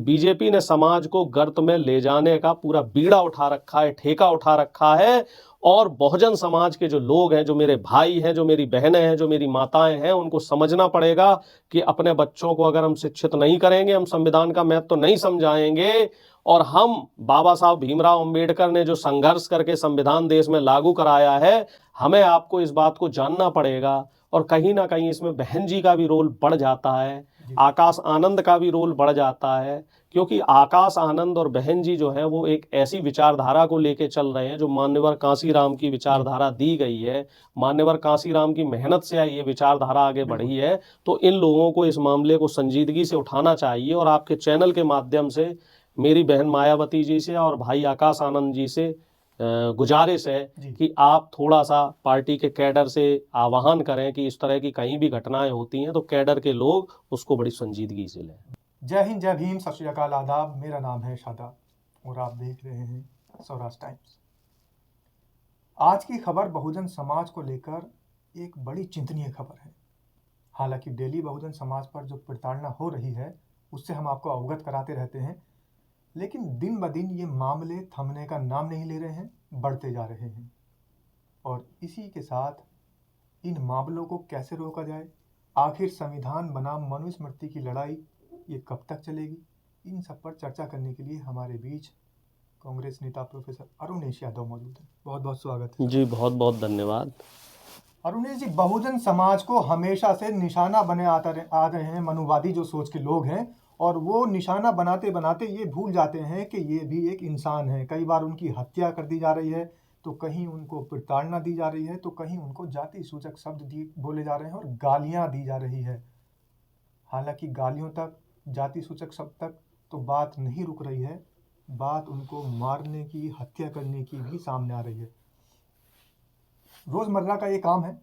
BJP ने समाज को गर्त में ले जाने का पूरा बीड़ा उठा रखा है, ठेका उठा रखा है। और बहुजन समाज के जो लोग हैं, जो मेरे भाई हैं, जो मेरी बहनें हैं, जो मेरी माताएं हैं, उनको समझना पड़ेगा कि अपने बच्चों को अगर हम शिक्षित नहीं करेंगे, हम संविधान का महत्व तो नहीं समझाएंगे, और हम बाबा साहब भीमराव अंबेडकर ने जो संघर्ष करके संविधान देश में लागू कराया है, हमें आपको इस बात को जानना पड़ेगा। और कहीं ना कहीं इसमें बहन जी का भी रोल बढ़ जाता है, आकाश आनंद का भी रोल बढ़ जाता है, क्योंकि आकाश आनंद और बहन जी जो है वो एक ऐसी विचारधारा को लेके चल रहे हैं जो मान्यवर कांसीराम की विचारधारा दी गई है। मान्यवर कांसीराम की मेहनत से ये विचारधारा आगे बढ़ी है। तो इन लोगों को इस मामले को संजीदगी से उठाना चाहिए। और आपके चैनल के माध्यम से मेरी बहन मायावती जी से और भाई आकाश आनंद जी से गुजारिश है कि आप थोड़ा सा पार्टी के कैडर से आह्वान करें कि इस तरह की कहीं भी घटनाएं होती हैं तो कैडर के लोग उसको बड़ी संजीदगी से लें। जय हिंद, जय भीम, सत श्री अकाल, आदाब। मेरा नाम है शादाब और आप देख रहे हैं सौराष्ट्र टाइम्स। आज की खबर बहुजन समाज को लेकर एक बड़ी चिंतनीय खबर है। हालांकि डेली बहुजन समाज पर जो प्रताड़ना हो रही है उससे हम आपको अवगत कराते रहते हैं, लेकिन दिन ब दिन ये मामले थमने का नाम नहीं ले रहे हैं, बढ़ते जा रहे हैं। और इसी के साथ इन मामलों को कैसे रोका जाए, आखिर संविधान बनाम मनुस्मृति की लड़ाई ये कब तक चलेगी, इन सब पर चर्चा करने के लिए हमारे बीच कांग्रेस नेता प्रोफेसर अरुणेश यादव मौजूद हैं। बहुत बहुत स्वागत है जी। बहुत बहुत धन्यवाद। अरुणेश जी, बहुजन समाज को हमेशा से निशाना बने आ रहे हैं मनुवादी जो सोच के लोग हैं, और वो निशाना बनाते बनाते ये भूल जाते हैं कि ये भी एक इंसान है। कई बार उनकी हत्या कर दी जा रही है, तो कहीं उनको प्रताड़ना दी जा रही है, तो कहीं उनको जाति सूचक शब्द बोले जा रहे हैं और गालियां दी जा रही है। हालांकि गालियों तक, जाति सूचक शब्द तक तो बात नहीं रुक रही है, बात उनको मारने की, हत्या करने की भी सामने आ रही है। रोजमर्रा का ये काम है।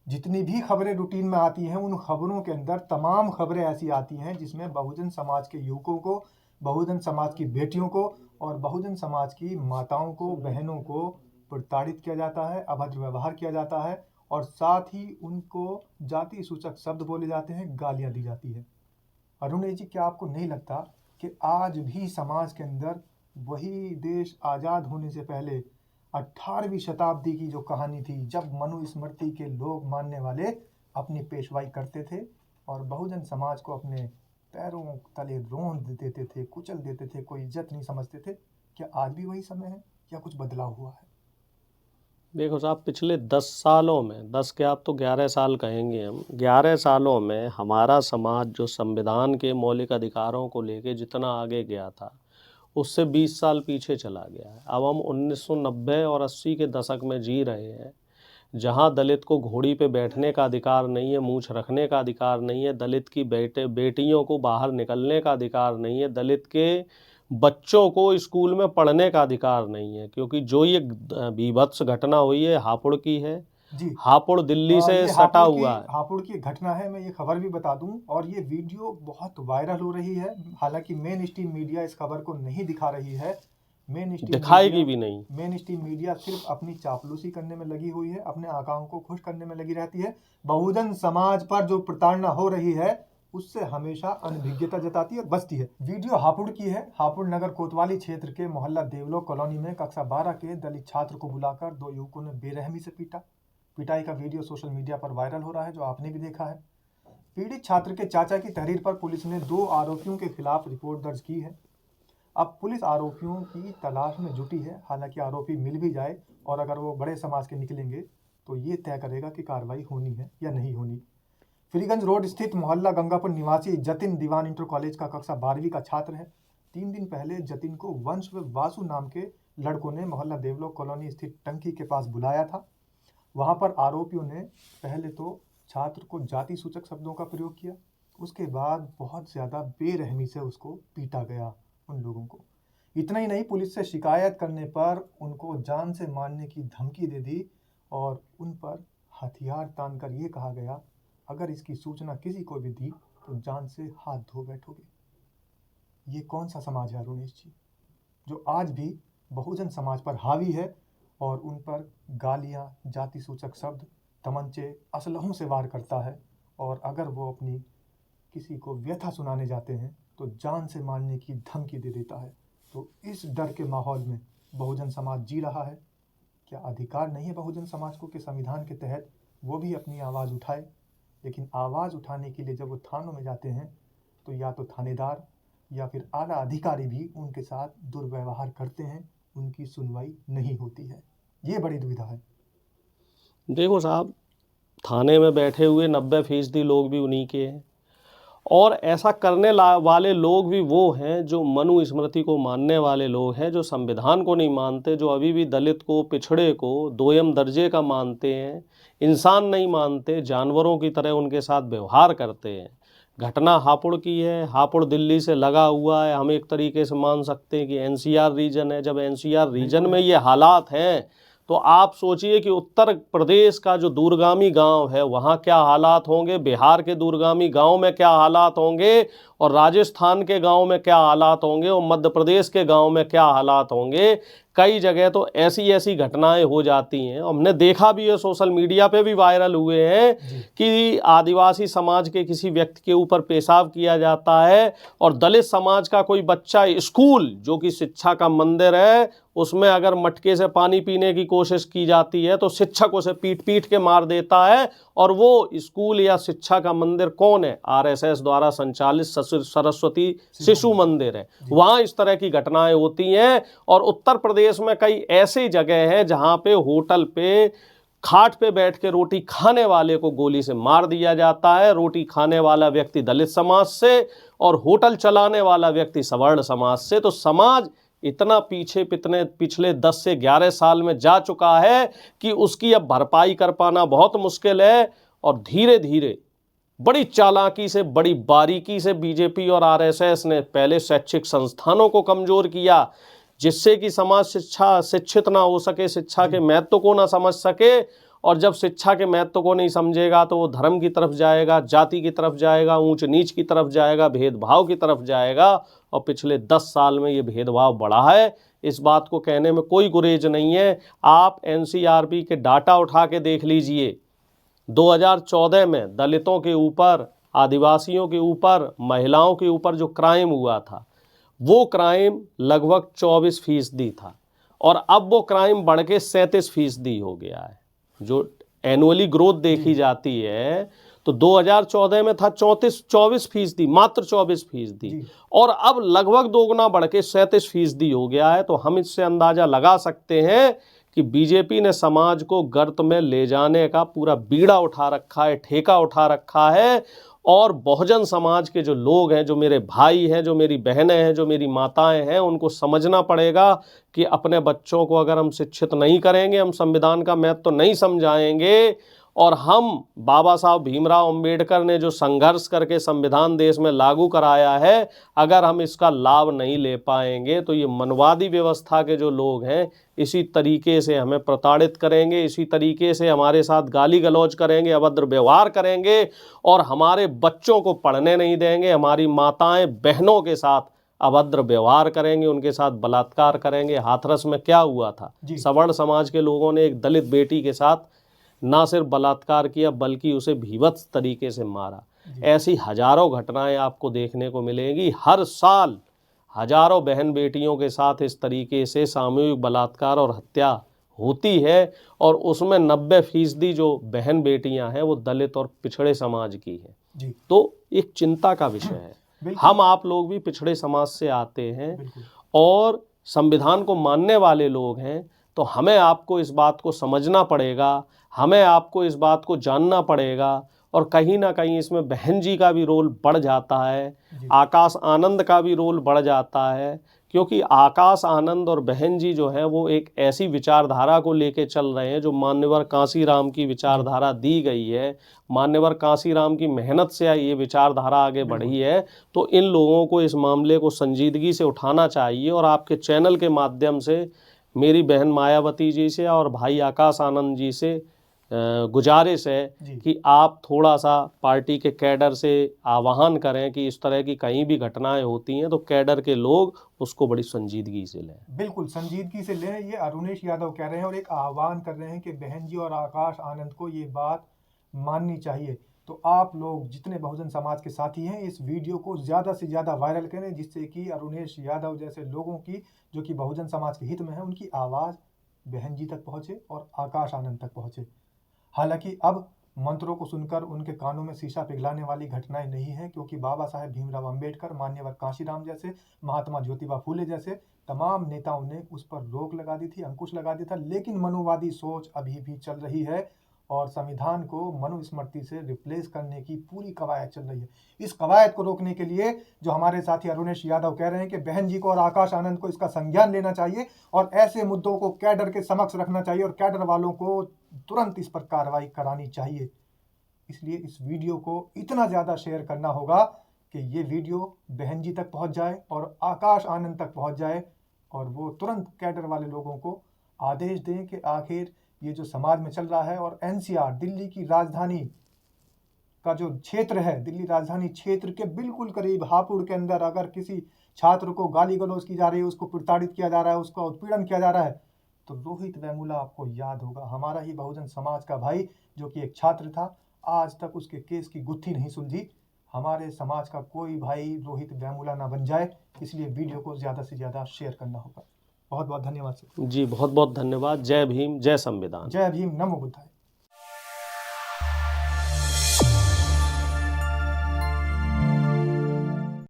जितनी भी खबरें रूटीन में आती हैं, उन खबरों के अंदर तमाम खबरें ऐसी आती हैं जिसमें बहुजन समाज के युवकों को, बहुजन समाज की बेटियों को और बहुजन समाज की माताओं को, बहनों को प्रताड़ित किया जाता है, अभद्र व्यवहार किया जाता है, और साथ ही उनको जाति सूचक शब्द बोले जाते हैं, गालियां दी जाती है। अरुणेश जी, क्या आपको नहीं लगता कि आज भी समाज के अंदर वही देश आज़ाद होने से पहले 18वीं शताब्दी की जो कहानी थी, जब मनुस्मृति के लोग मानने वाले अपनी पेशवाई करते थे और बहुजन समाज को अपने पैरों तले रौंद देते थे, कुचल देते थे, कोई इज्जत नहीं समझते थे, क्या आज भी वही समय है या कुछ बदलाव हुआ है? देखो साहब, पिछले 10 सालों में, 10 के आप तो 11 साल कहेंगे हम, 11 सालों में हमारा समाज जो संविधान के मौलिक अधिकारों को लेके जितना आगे गया था उससे 20 साल पीछे चला गया है। अब हम 1990 और 80 के दशक में जी रहे हैं, जहां दलित को घोड़ी पे बैठने का अधिकार नहीं है, मूंछ रखने का अधिकार नहीं है, दलित की बेटियों को बाहर निकलने का अधिकार नहीं है, दलित के बच्चों को स्कूल में पढ़ने का अधिकार नहीं है। क्योंकि जो ये बीभत्स घटना हुई है हापुड़ की है जी, हापुड़ दिल्ली से सटा हुआ है। हापुड़ की घटना है। मैं ये खबर भी बता दूं, और ये वीडियो बहुत वायरल हो रही है। हालांकि मेन स्ट्रीम मीडिया इस खबर को नहीं दिखा रही है। दिखाएगी भी नहीं। मेन स्ट्रीम मीडिया सिर्फ अपनी चापलूसी करने में लगी हुई है, अपने आकाओं को खुश करने में लगी रहती है। बहुजन समाज पर जो प्रताड़ना हो रही है उससे हमेशा अनभिज्ञता जताती है और बचती है। वीडियो हापुड़ की है। हापुड़ नगर कोतवाली क्षेत्र के मोहल्ला देवलोक कॉलोनी में कक्षा 12 के दलित छात्र को बुलाकर 2 युवकों ने बेरहमी से पीटा। पिटाई का वीडियो सोशल मीडिया पर वायरल हो रहा है, जो आपने भी देखा है। पीड़ित छात्र के चाचा की तहरीर पर पुलिस ने 2 आरोपियों के खिलाफ रिपोर्ट दर्ज की है। अब पुलिस आरोपियों की तलाश में जुटी है। हालांकि आरोपी मिल भी जाए और अगर वो बड़े समाज के निकलेंगे तो ये तय करेगा कि कार्रवाई होनी है या नहीं होनी। फ्रीगंज रोड स्थित मोहल्ला गंगापुर निवासी जतिन दीवान इंटर कॉलेज का कक्षा 12वीं का छात्र है। 3 दिन पहले जतिन को वंश व वासु नाम के लड़कों ने मोहल्ला देवलोक कॉलोनी स्थित टंकी के पास बुलाया था। वहां पर आरोपियों ने पहले तो छात्र को जाति सूचक शब्दों का प्रयोग किया, उसके बाद बहुत ज़्यादा बेरहमी से उसको पीटा गया उन लोगों को। इतना ही नहीं, पुलिस से शिकायत करने पर उनको जान से मारने की धमकी दे दी और उन पर हथियार तान कर ये कहा गया, अगर इसकी सूचना किसी को भी दी तो जान से हाथ धो बैठोगे। ये कौन सा समाज है अरुणेश जी, जो आज भी बहुजन समाज पर हावी है और उन पर गालियां, जाति सूचक शब्द, तमंचे, असलहों से वार करता है, और अगर वो अपनी किसी को व्यथा सुनाने जाते हैं तो जान से मारने की धमकी दे देता है। तो इस डर के माहौल में बहुजन समाज जी रहा है। क्या अधिकार नहीं है बहुजन समाज को कि संविधान के तहत वो भी अपनी आवाज़ उठाए? लेकिन आवाज़ उठाने के लिए जब वो थानों में जाते हैं तो या तो थानेदार या फिर आला अधिकारी भी उनके साथ दुर्व्यवहार करते हैं, उनकी सुनवाई नहीं होती है। ये बड़ी दुविधा है। देखो साहब, थाने में बैठे हुए 90% लोग भी उन्हीं के हैं, और ऐसा करने वाले लोग भी वो हैं जो मनुस्मृति को मानने वाले लोग हैं, जो संविधान को नहीं मानते, जो अभी भी दलित को, पिछड़े को दोयम दर्जे का मानते हैं, इंसान नहीं मानते, जानवरों की तरह उनके साथ व्यवहार करते हैं। घटना हापुड़ की है, हापुड़ दिल्ली से लगा हुआ है। हम एक तरीके से मान सकते हैं कि एनसीआर रीजन है। जब एनसीआर रीजन में ये हालात हैं तो आप सोचिए कि उत्तर प्रदेश का जो दूरगामी गांव है वहाँ क्या हालात होंगे, बिहार के दूरगामी गांव में क्या हालात होंगे, और राजस्थान के गांव में क्या हालात होंगे, और मध्य प्रदेश के गांव में क्या हालात होंगे। कई जगह तो ऐसी ऐसी घटनाएं हो जाती हैं, हमने देखा भी है, सोशल मीडिया पे भी वायरल हुए हैं कि आदिवासी समाज के किसी व्यक्ति के ऊपर पेशाब किया जाता है और दलित समाज का कोई बच्चा स्कूल, जो कि शिक्षा का मंदिर है, उसमें अगर मटके से पानी पीने की कोशिश की जाती है तो शिक्षक उसे पीट पीट के मार देता है। और वो स्कूल या शिक्षा का मंदिर कौन है? आरएसएस द्वारा संचालित सरस्वती शिशु मंदिर है। वहाँ इस तरह की घटनाएं होती हैं। और उत्तर प्रदेश में कई ऐसी जगह हैं जहाँ पे होटल पे खाट पे बैठ के रोटी खाने वाले को गोली से मार दिया जाता है। रोटी खाने वाला व्यक्ति दलित समाज से और होटल चलाने वाला व्यक्ति सवर्ण समाज से। तो समाज इतना पिछले 10 से 11 साल में जा चुका है कि उसकी अब भरपाई कर पाना बहुत मुश्किल है। और धीरे धीरे बड़ी चालाकी से, बड़ी बारीकी से बीजेपी और आरएसएस ने पहले शैक्षिक संस्थानों को कमजोर किया, जिससे कि समाज शिक्षित ना हो सके, शिक्षा के महत्व को ना समझ सके। और जब शिक्षा के महत्व को नहीं समझेगा तो वो धर्म की तरफ जाएगा, जाति की तरफ जाएगा, ऊंच नीच की तरफ जाएगा, भेदभाव की तरफ जाएगा। और पिछले 10 साल में ये भेदभाव बढ़ा है, इस बात को कहने में कोई गुरेज नहीं है। आप एनसीआरबी के डाटा उठा के देख लीजिए। 2014 में दलितों के ऊपर, आदिवासियों के ऊपर, महिलाओं के ऊपर जो क्राइम हुआ था, वो क्राइम लगभग 24% था, और अब वो क्राइम बढ़ के 37% हो गया है। जो एनुअली ग्रोथ देखी जाती है तो 2014 में था 24%, मात्र 24%, और अब लगभग दोगुना बढ़ के 37% हो गया है। तो हम इससे अंदाजा लगा सकते हैं कि बीजेपी ने समाज को गर्त में ले जाने का पूरा बीड़ा उठा रखा है, ठेका उठा रखा है। और बहुजन समाज के जो लोग हैं, जो मेरे भाई हैं, जो मेरी बहनें हैं, जो मेरी माताएं हैं, उनको समझना पड़ेगा कि अपने बच्चों को अगर हम शिक्षित नहीं करेंगे, हम संविधान का महत्व तो नहीं समझाएंगे, और हम बाबा साहब भीमराव अंबेडकर ने जो संघर्ष करके संविधान देश में लागू कराया है, अगर हम इसका लाभ नहीं ले पाएंगे तो ये मनवादी व्यवस्था के जो लोग हैं इसी तरीके से हमें प्रताड़ित करेंगे, इसी तरीके से हमारे साथ गाली गलौज करेंगे, अभद्र व्यवहार करेंगे, और हमारे बच्चों को पढ़ने नहीं देंगे, हमारी माताएं बहनों के साथ अभद्र व्यवहार करेंगे, उनके साथ बलात्कार करेंगे। हाथरस में क्या हुआ था? सवर्ण समाज के लोगों ने एक दलित बेटी के साथ ना सिर्फ बलात्कार किया बल्कि उसे भीभत्स तरीके से मारा। ऐसी हजारों घटनाएं आपको देखने को मिलेंगी। हर साल हजारों बहन बेटियों के साथ इस तरीके से सामूहिक बलात्कार और हत्या होती है, और उसमें 90% जो बहन बेटियां हैं वो दलित और पिछड़े समाज की हैं। तो एक चिंता का विषय है। हम आप लोग भी पिछड़े समाज से आते हैं और संविधान को मानने वाले लोग हैं, तो हमें आपको इस बात को समझना पड़ेगा, हमें आपको इस बात को जानना पड़ेगा। और कहीं ना कहीं इसमें बहन जी का भी रोल बढ़ जाता है, आकाश आनंद का भी रोल बढ़ जाता है, क्योंकि आकाश आनंद और बहन जी जो है वो एक ऐसी विचारधारा को लेके चल रहे हैं जो मान्यवर कांसीराम की विचारधारा दी गई है। मान्यवर कांसीराम की मेहनत से ये विचारधारा आगे बढ़ी है। तो इन लोगों को इस मामले को संजीदगी से उठाना चाहिए। और आपके चैनल के माध्यम से मेरी बहन मायावती जी से और भाई आकाश आनंद जी से गुजारिश है कि आप थोड़ा सा पार्टी के कैडर से आह्वान करें कि इस तरह की कहीं भी घटनाएं होती हैं तो कैडर के लोग उसको बड़ी संजीदगी से लें। बिल्कुल संजीदगी से लें, ये अरुणेश यादव कह रहे हैं और एक आह्वान कर रहे हैं कि बहन जी और आकाश आनंद को ये बात माननी चाहिए तो आप लोग जितने बहुजन समाज के साथी हैं इस वीडियो को ज़्यादा से ज़्यादा वायरल करें, जिससे कि अरुणेश यादव जैसे लोगों की, जो कि बहुजन समाज के हित में है, उनकी आवाज़ बहन जी तक पहुँचे और आकाश आनंद तक पहुँचे। हालांकि अब मंत्रों को सुनकर उनके कानों में शीशा पिघलाने वाली घटनाएं नहीं है, क्योंकि बाबा साहेब भीमराव अंबेडकर, मान्यवर कांशीराम जैसे, महात्मा ज्योतिबा फूले जैसे तमाम नेताओं ने उस पर रोक लगा दी थी, अंकुश लगा दिया था। लेकिन मनुवादी सोच अभी भी चल रही है और संविधान को मनुस्मृति से रिप्लेस करने की पूरी कवायद चल रही है। इस कवायद को रोकने के लिए जो हमारे साथी अरुणेश यादव कह रहे हैं कि बहन जी को और आकाश आनंद को इसका संज्ञान लेना चाहिए और ऐसे मुद्दों को कैडर के समक्ष रखना चाहिए और कैडर वालों को तुरंत इस पर कार्रवाई करानी चाहिए। इसलिए इस वीडियो को इतना ज़्यादा शेयर करना होगा कि ये वीडियो बहन जी तक पहुंच जाए और आकाश आनंद तक पहुंच जाए और वो तुरंत कैडर वाले लोगों को आदेश दें कि आखिर ये जो समाज में चल रहा है, और एनसीआर दिल्ली की राजधानी का जो क्षेत्र है, दिल्ली राजधानी क्षेत्र के बिल्कुल करीब हापुड़ के अंदर अगर किसी छात्र को गाली गलौज की जा रही है, उसको प्रताड़ित किया जा रहा है, उसका उत्पीड़न किया जा रहा है, तो रोहित वेमुला आपको याद होगा, हमारा ही बहुजन समाज का भाई जो कि एक छात्र था, आज तक उसके केस की गुत्थी नहीं सुलझी। हमारे समाज का कोई भाई रोहित वेमुला ना बन जाए, इसलिए वीडियो को ज़्यादा से ज़्यादा शेयर करना होगा। बहुत बहुत धन्यवाद सर। जी बहुत बहुत धन्यवाद। जय भीम, जय संविधान। जय भीम, नमो बुद्धाय।